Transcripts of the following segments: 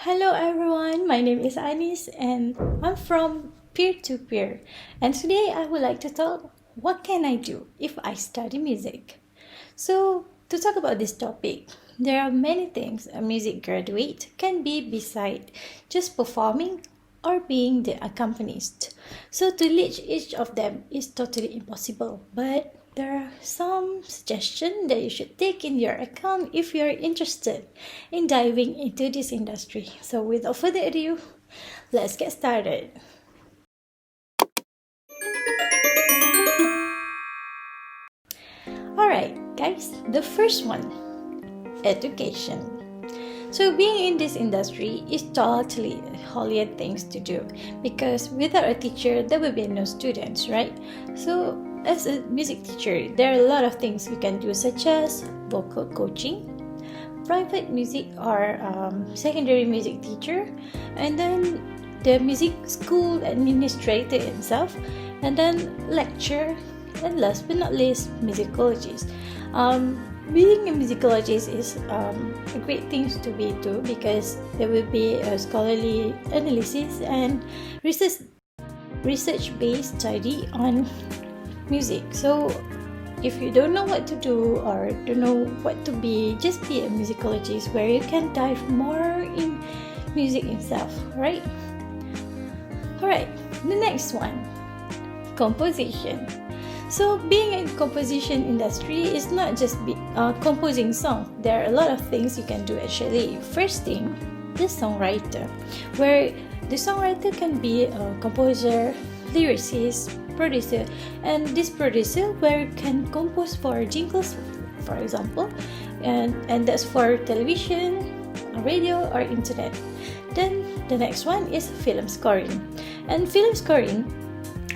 Hello everyone, my name is Anis and I'm from Peer to Peer. And today I would like to talk what can I do if I study music. So, to talk about this topic, there are many things a music graduate can be beside just performing or being the accompanist. So, to reach each of them is totally impossible, but there are some suggestions that you should take in your account if you're interested in diving into this industry. So, without further ado, let's get started. Alright, guys, the first one, education. So being in this industry is totally a Hollywood things to do because without a teacher there will be no students, right? So as a music teacher, there are a lot of things you can do such as vocal coaching, private music or secondary music teacher, and then the music school administrator himself, and then lecture, and last but not least, musicologist. Being a musicologist is a great thing to be too because there will be a scholarly analysis and research based study on music. So if you don't know what to do or don't know what to be, just be a musicologist where you can dive more in music itself, right? Alright, the next one, composition. So being in composition industry is not just composing songs. There are a lot of things you can do actually. First thing, the songwriter, where the songwriter can be a composer, lyricist, producer, and this producer where you can compose for jingles, for example, and that's for television, radio, or internet. Then the next one is film scoring, and film scoring,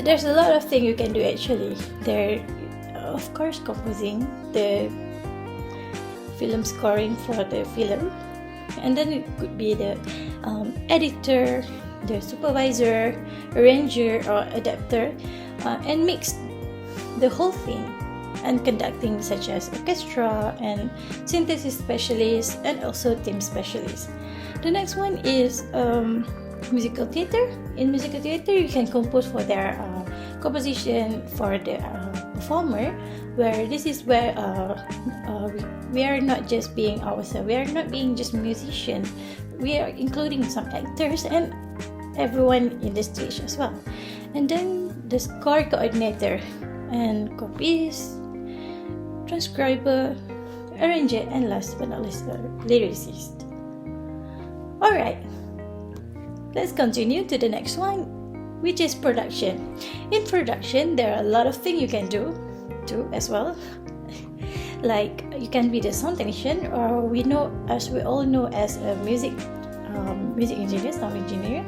there's a lot of things you can do actually. There, of course, composing the film scoring for the film, and then it could be the editor, the supervisor, arranger, or adapter, and mix the whole thing, and conducting such as orchestra and synthesis specialist and also team specialist. The next one is musical theater. In musical theater, you can compose for their composition for the performer, where this is where we are not just being ourselves, we are not being just musicians, we are including some actors and everyone in the stage as well. And then the score coordinator and copyist, transcriber, arranger, and last but not least, lyricist. Alright, let's continue to the next one, which is production. In production, there are a lot of things you can do too as well. Like you can be the sound technician, or we all know as a music engineer, sound engineer,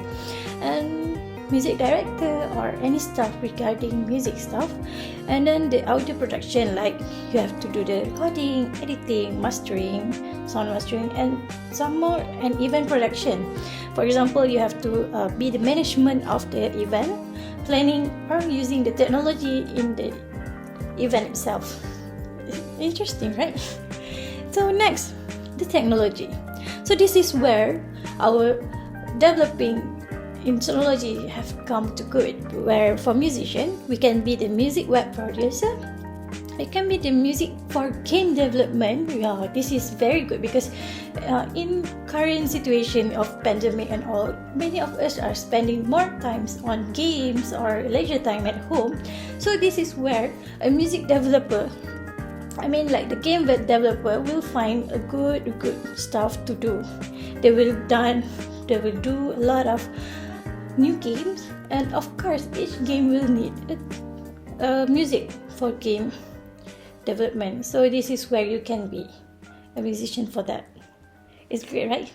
and music director, or any stuff regarding music stuff. And then the audio production, like you have to do the recording, editing, mastering, sound mastering, and some more, and even production. For example, you have to be the management of the event, planning, or using the technology in the event itself. Interesting, right? So next, the technology. So this is where our developing in technology have come to good, where for musician we can be the music web producer, it can be the music for game development. Yeah, this is very good because in current situation of pandemic and all, many of us are spending more times on games or leisure time at home. So this is where a music developer, like the game web developer, will find a good stuff to do. They will do a lot of new games, and of course each game will need music for game development. So this is where you can be a musician for that. It's great, right?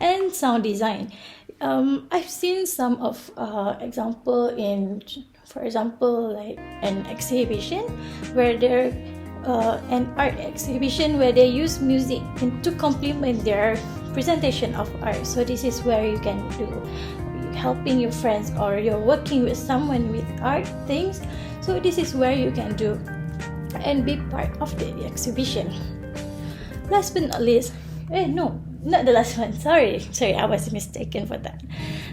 And sound design, I've seen some of example in, for example, like an exhibition where they're an art exhibition where they use music to complement their presentation of art. So this is where you can do helping your friends, or you're working with someone with art things. So this is where you can do and be part of the exhibition. Last but not least, not the last one, sorry, I was mistaken for that.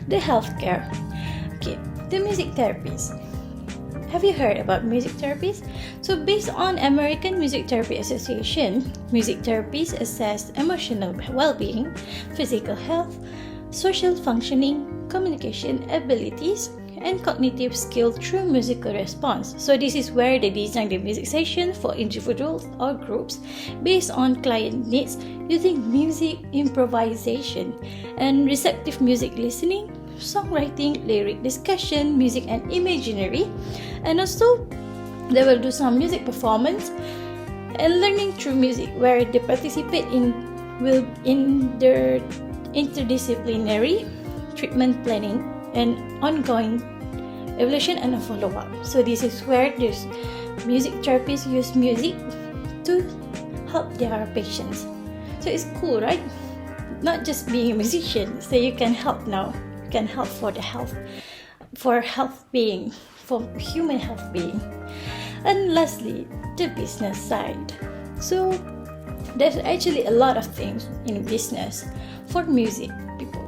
The healthcare. Okay, the music therapies. Have you heard about music therapies? So based on American Music Therapy Association, music therapies assess emotional well-being, physical health, social functioning, communication abilities, and cognitive skill through musical response. So this is where they design the music session for individuals or groups based on client needs using music improvisation and receptive music listening, songwriting, lyric discussion, music and imaginary, and also they will do some music performance and learning through music where they participate in their interdisciplinary treatment planning and ongoing evaluation and a follow-up. So this is where these music therapists use music to help their patients. So it's cool, right? Not just being a musician, so you can help now. You can help for the health, for health being, for human health being. And lastly, the business side. So there's actually a lot of things in business for music people.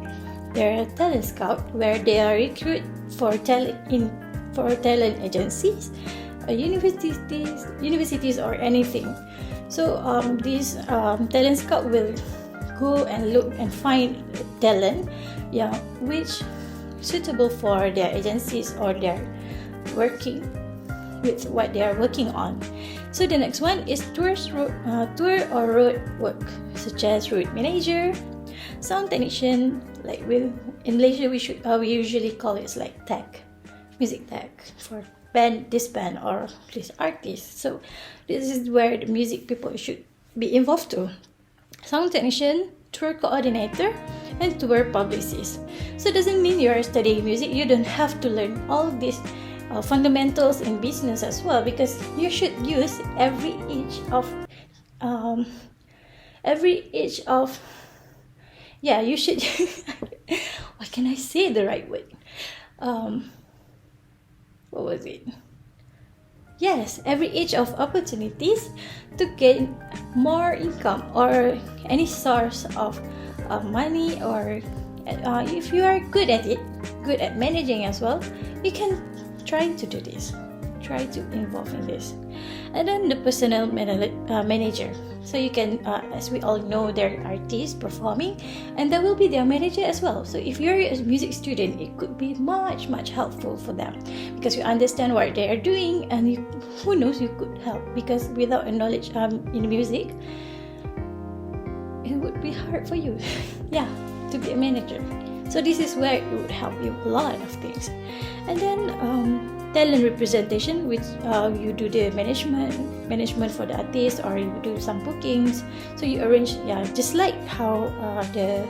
There are talent scout where they are recruit for talent agencies, universities or anything. So these talent scout will go and look and find talent, which suitable for their agencies or their working with what they are working on. So the next one is tour or road work, such as road manager, sound technician. Like in Malaysia, we usually call it like tech, music tech for this band or this artist. So this is where the music people should be involved too. Sound technician, tour coordinator, and tour publicist. So it doesn't mean you're studying music, you don't have to learn all these fundamentals in business as well, because you should use every inch of you should why can I say the right word? What was it? Yes, every inch of opportunities to gain more income or any source of money, or if you are good at it, good at managing as well, you can try to do this, try to involve in this. And then the personnel manager. So you can, as we all know, there are artists performing, and that will be their manager as well. So if you're a music student, it could be much helpful for them, because you understand what they are doing, and who knows, you could help, because without a knowledge in music, it would be hard for you to be a manager. So this is where it would help you a lot of things. And then talent representation, which you do the management for the artist, or you do some bookings. So you arrange, just like how the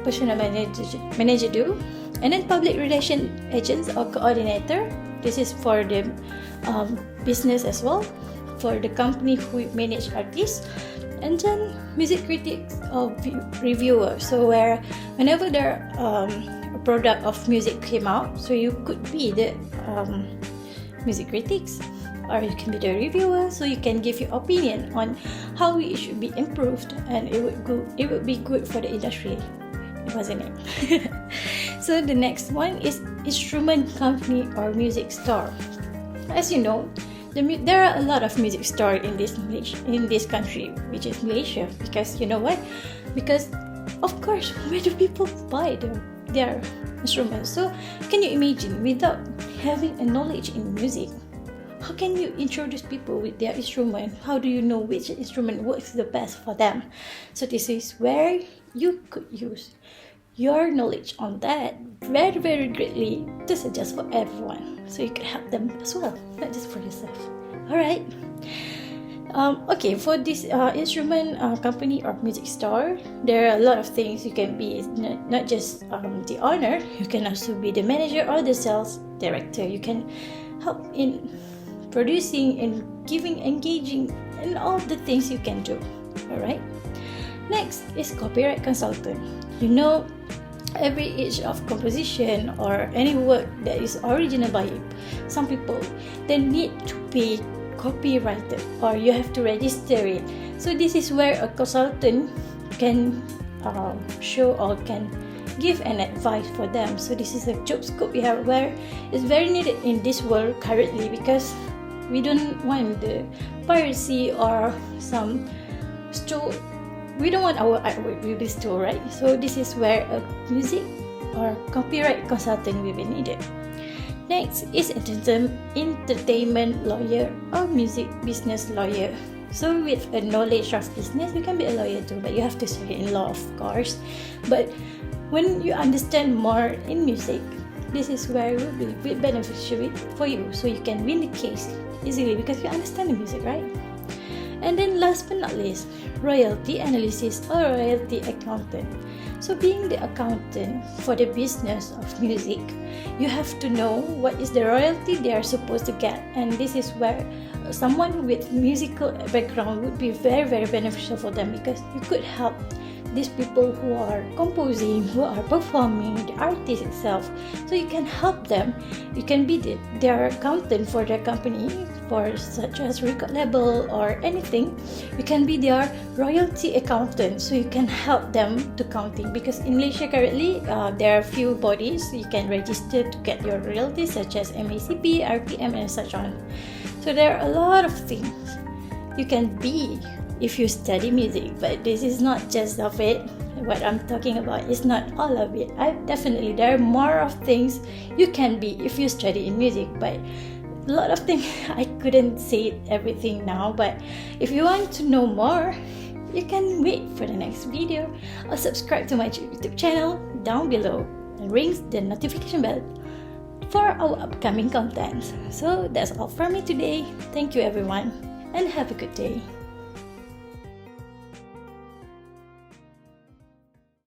personal manager do. And then public relation agents or coordinator. This is for the business as well, for the company who manage artists. And then music critics or reviewer. So whenever there a product of music came out, so you could be the music critics, or you can be the reviewer. So you can give your opinion on how it should be improved, and it would be good for the industry, wasn't it? So the next one is instrument company or music store. As you know, there are a lot of music stores in this country, which is Malaysia. Because you know what? Because of course, where do people buy their instruments? So can you imagine, without having a knowledge in music, how can you introduce people with their instrument? How do you know which instrument works the best for them? So this is where you could use your knowledge on that very greatly to suggest for everyone, so you can help them as well, not just for yourself. All right. Okay, for this instrument company or music store, there are a lot of things. You can be not just the owner, you can also be the manager or the sales director. You can help in producing and giving, engaging, and all the things you can do. All right. Next is copyright consultant. You know, every inch of composition or any work that is original by you, some people, they need to be copyrighted, or you have to register it. So this is where a consultant can show or can give an advice for them. So this is a job scope we have where it's very needed in this world currently, because we don't want the piracy or some store. We don't want our artwork to be stored, right? So this is where a music or copyright consultant will be needed. Next is entertainment lawyer or music business lawyer. So with a knowledge of business, you can be a lawyer too, but you have to study in law, of course. But when you understand more in music, this is where it will be beneficial for you, so you can win the case easily because you understand the music, right? And then last but not least, royalty analysis or royalty accountant. So being the accountant for the business of music, you have to know what is the royalty they are supposed to get, and this is where someone with musical background would be very, very beneficial for them, because you could help these people who are composing, who are performing, the artist itself. So you can help them. You can be their accountant for their company, for such as record label or anything. You can be their royalty accountant, so you can help them to counting, because in Malaysia currently there are few bodies you can register to get your royalties, such as MACP, RPM, and such on. So there are a lot of things you can be if you study music, but this is not just of it. What I'm talking about is not all of it. Definitely there are more of things you can be if you study in music, but a lot of things I couldn't say everything now. But if you want to know more, you can wait for the next video or subscribe to my YouTube channel down below and ring the notification bell for our upcoming content. So that's all from me today. Thank you everyone, and have a good day.